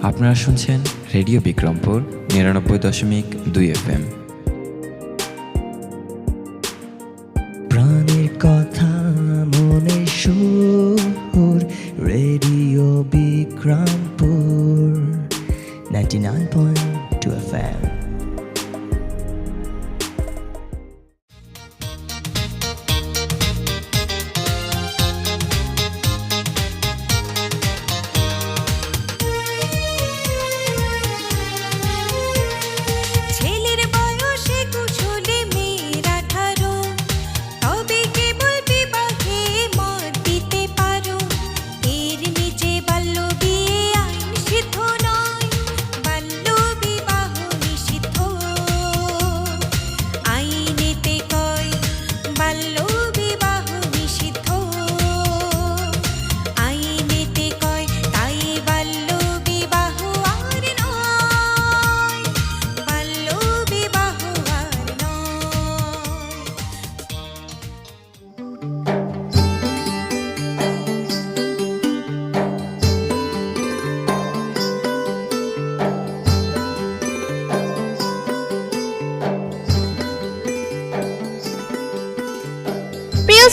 আপনারা শুনছেন radio Bikrampur ৯৯.২ FM। প্রাণের কথা মনে সুর, রেডিও বিক্রমপুর 99.2 FM।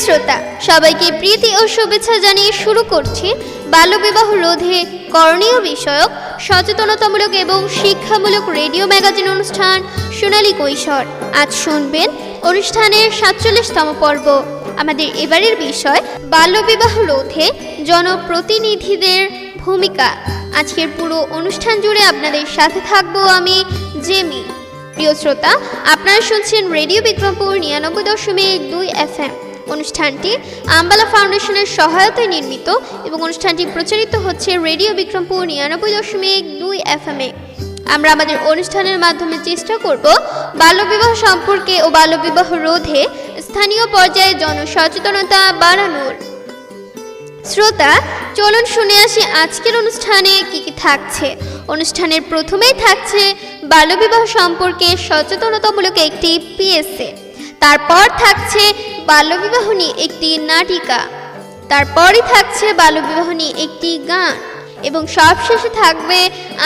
শ্রোতা সবাইকে প্রীতি ও শুভেচ্ছা জানিয়ে শুরু করছি বাল্যবিবাহ রোধে করণীয় বিষয়ক সচেতনতামূলক এবং শিক্ষামূলক রেডিও ম্যাগাজিন অনুষ্ঠান সোনালী কৈশোর। আজ শুনবেন অনুষ্ঠানের ৪৭তম পর্ব। আমাদের এবারের বিষয় বাল্যবিবাহ রোধে জনপ্রতিনিধিদের ভূমিকা। আজকের পুরো অনুষ্ঠান জুড়ে আপনাদের সাথে থাকবো আমি জেমি। প্রিয় শ্রোতা, আপনারা শুনছেন রেডিও বিক্রমপুর ৯৯.২ FM। অনুষ্ঠানটি আম্বালা ফাউন্ডেশনের সহায়তায় নির্মিত এবং অনুষ্ঠানটি প্রচারিত হচ্ছে রেডিও বিক্রমপুর ৯৯.২ FM এ। আমরা আমাদের অনুষ্ঠানের মাধ্যমে চেষ্টা করব বাল্যবিবাহ সম্পর্কে ও বাল্যবিবাহ রোধে স্থানীয় পর্যায়ে জনসচেতনতা বাড়ানোর। শ্রোতা, চলুন শুনে আসি আজকের অনুষ্ঠানে কি কি থাকছে। অনুষ্ঠানের প্রথমেই থাকছে বাল্যবিবাহ সম্পর্কে সচেতনতামূলক একটি পিএসএ, তারপর থাকছে বাল্যবিবাহ নিয়ে একটি নাটিকা, তারপরই থাকছে বাল্যবিবাহ নিয়ে একটি গান এবং সবশেষে থাকবে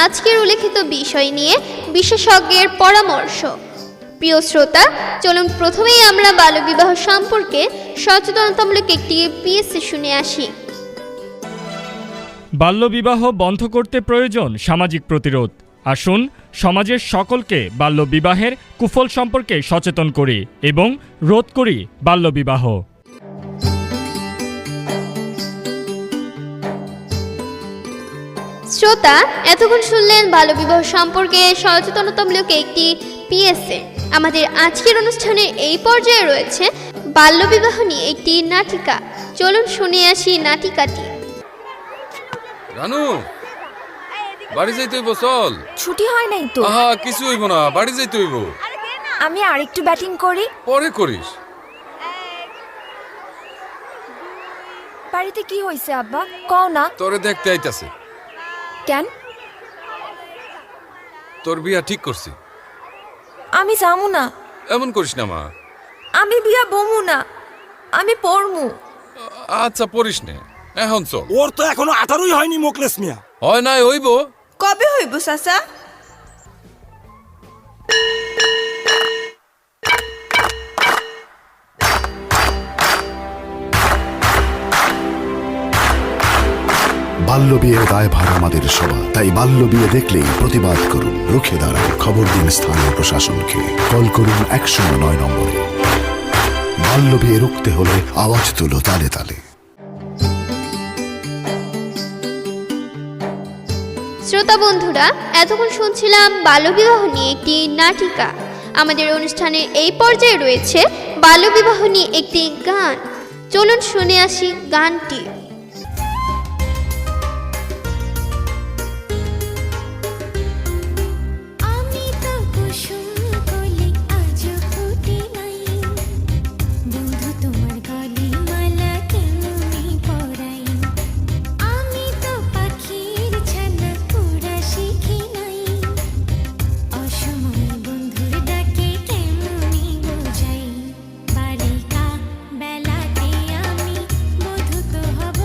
আজকের উল্লেখিত বিষয় নিয়ে বিশেষজ্ঞের পরামর্শ। প্রিয় শ্রোতা, চলুন প্রথমেই আমরা বাল্যবিবাহ সম্পর্কে সচেতনতামূলক একটি পিএসএ শুনে আসি। বাল্যবিবাহ বন্ধ করতে প্রয়োজন সামাজিক প্রতিরোধ। আসুন সমাজের সকলকে বাল্যবিবাহের কুফল সম্পর্কে সচেতন করি এবং রোধ করি বাল্যবিবাহ। শ্রোতা, এতক্ষণ শুনলেন বাল্যবিবাহ সম্পর্কে সচেতনতামূলক একটি পিএসএ। আমাদের আজকের অনুষ্ঠানের এই পর্যায়ে রয়েছে বাল্যবিবাহ নিয়ে একটি নাটিকা। চলুন শুনে আসি নাটিকাটি। রানু, বাড়ি যাইতে হইব, চল। ছুটি হয় নাই তো। আহা, কিছু হইব না, বাড়ি যাইতে হইব। আমি আরেকটু ব্যাটিং করি। পরে করিস। বাড়িতে কি হইছে আব্বা, কও না। তোরে দেখতে আইতাছে। কেন? তোর বিয়া ঠিক করছি। আমি যামু না। এমন করিস না মা। আমি বিয়া বমু না, আমি পড়মু। আচ্ছা, পড়িস নে, এখন চল। ওর তো এখনো 18ই হয়নি মোকলেস মিয়া। হয় নাই, হইব। কবে হইব চাচা? বাল্যবিয়ে দায়ভার আমাদের সবার, তাই বাল্যবিয়ে দেখলেই প্রতিবাদ করুন, রুখে দাঁড়ান, খবর দিন স্থানীয় প্রশাসনকে, কল করুন ১০৯ নম্বরে। বাল্যবিয়ে রুখতে হলে আওয়াজ তুলো তালে তালে। শ্রোতা বন্ধুরা, এতক্ষণ শুনছিলাম বাল্যবিবাহ নিয়ে একটি নাটিকা। আমাদের অনুষ্ঠানের এই পর্যায়ে রয়েছে বাল্যবিবাহ নিয়ে একটি গান। চলুন শুনে আসি গানটি। বেলাতে আমি বধূ তো হব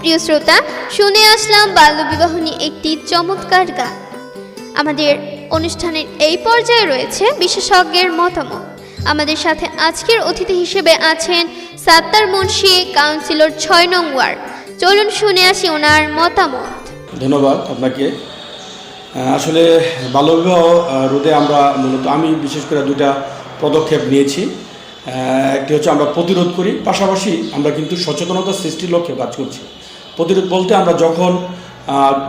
প্রিয় শ্রোতা, শুনে আসলাম বাল্যবিবাহ নিয়ে একটি চমৎকার গান। আমাদের অনুষ্ঠানের এই পর্যায়ে রয়েছে বিশেষজ্ঞের মতামত। আমাদের সাথে আজকের অতিথি হিসেবে আছেন সাত্তার মুন্সি, কাউন্সিলর 6 নং ওয়ার্ড। চলুন শুনে আসি ওনার মতামত। ধন্যবাদ আপনাকে। আসলে বাল্যবিবাহ রোধে আমরা মূলত আমি বিশেষ করে দুটা পদক্ষেপ নিয়েছি। একটি হচ্ছে আমরা প্রতিরোধ করি, পাশাপাশি আমরা কিন্তু সচেতনতা সৃষ্টির লক্ষ্যে কাজ করছি। প্রতিরোধ বলতে আমরা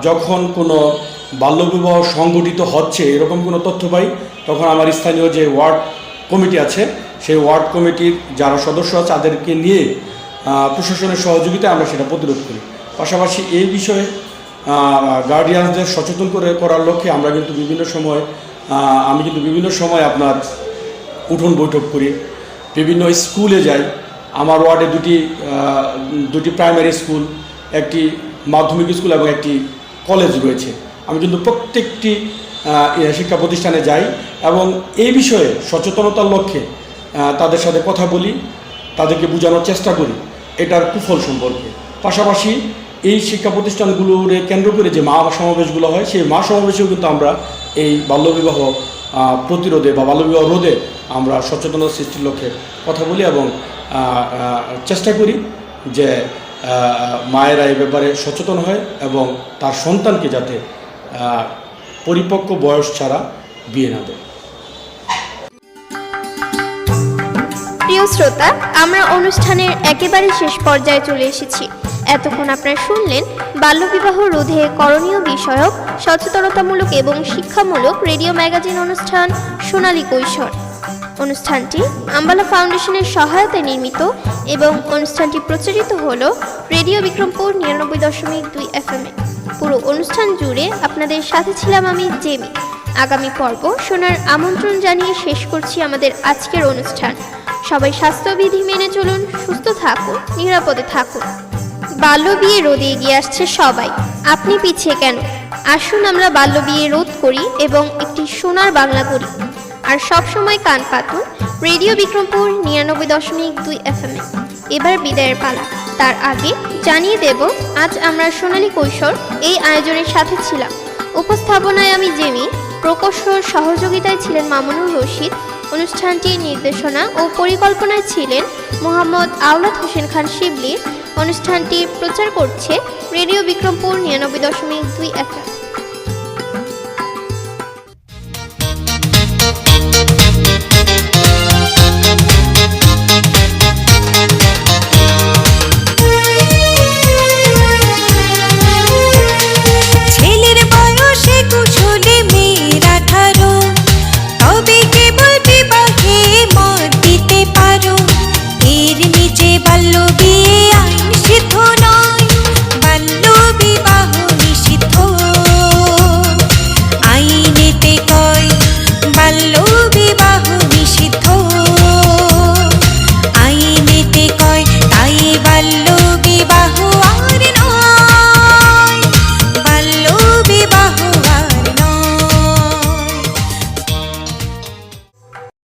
যখন কোনো বাল্যবিবাহ সংগঠিত হচ্ছে এরকম কোনো তথ্য পাই, তখন আমার স্থানীয় যে ওয়ার্ড কমিটি আছে সেই ওয়ার্ড কমিটির যারা সদস্য আছে তাদেরকে নিয়ে প্রশাসনের সহযোগিতায় আমরা সেটা প্রতিরোধ করি। পাশাপাশি এই বিষয়ে গার্ডিয়ানদের সচেতন করার লক্ষ্যে আমি কিন্তু বিভিন্ন সময় আপনার উঠোন বৈঠক করি, বিভিন্ন স্কুলে যাই। আমার ওয়ার্ডে দুটি প্রাইমারি স্কুল, একটি মাধ্যমিক স্কুল এবং একটি কলেজ রয়েছে। আমি কিন্তু প্রত্যেকটি শিক্ষা প্রতিষ্ঠানে যাই এবং এই বিষয়ে সচেতনতার লক্ষ্যে তাদের সাথে কথা বলি, তাদেরকে বোঝানোর চেষ্টা করি এটার কুফল সম্পর্কে। পাশাপাশি এই শিক্ষা প্রতিষ্ঠানগুলোরে কেন্দ্র করে যে মা সমাবেশগুলো হয়, সেই মা সমাবেশেও কিন্তু আমরা এই বাল্যবিবাহ প্রতিরোধে বা বাল্যবিবাহ রোধে আমরা সচেতনতা সৃষ্টির লক্ষ্যে কথা বলি এবং চেষ্টা করি যে মায়েরা এই ব্যাপারে সচেতন হয় এবং তার সন্তানকে যাতে পরিপক্ক বয়স ছাড়া বিয়ে না দেয়। প্রিয় শ্রোতা, আমরা অনুষ্ঠানের একেবারে শেষ পর্যায়ে চলে এসেছি। এতক্ষণ আপনারা শুনলেন বাল্যবিবাহ রোধে করণীয় বিষয়ক সচেতনতামূলক এবং শিক্ষামূলক রেডিও ম্যাগাজিন অনুষ্ঠান সোনালী কৈশোর। অনুষ্ঠানটি আম্বালা ফাউন্ডেশনের সহায়তায় নির্মিত এবং অনুষ্ঠানটি প্রচারিত হলো রেডিও বিক্রমপুর 99.2 FM এ। পুরো অনুষ্ঠান জুড়ে আপনাদের সাথে ছিলাম আমি জেমি। আগামী পর্ব শোনার আমন্ত্রণ জানিয়ে শেষ করছি আমাদের আজকের অনুষ্ঠান। সবাই স্বাস্থ্যবিধি মেনে চলুন, সুস্থ থাকুন, নিরাপদে থাকুন। বাল্যবিয়ে রোধে এগিয়ে আসছে সবাই, আপনি পিছিয়ে কেন? আসুন আমরা বাল্যবিয়ে রোধ করি এবং একটি সোনার বাংলা করি। আর সব সময় কান পাতুন রেডিও বিক্রমপুর 99.2 FM এ। এবার বিদায়ের পালা। তার আগে জানিয়ে দেব আজ আমরা সোনালী কৈশোর এই আয়োজনের সাথে ছিলাম। উপস্থাপনায় আমি জেমি, প্রকৌশল সহযোগিতায় ছিলেন মামুনুর রশিদ, অনুষ্ঠানটির নির্দেশনা ও পরিকল্পনায় ছিলেন মোহাম্মদ আওলাদ হোসেন খান শিবলি। অনুষ্ঠানটি প্রচার করছে রেডিও বিক্রমপুর 99.2 FM।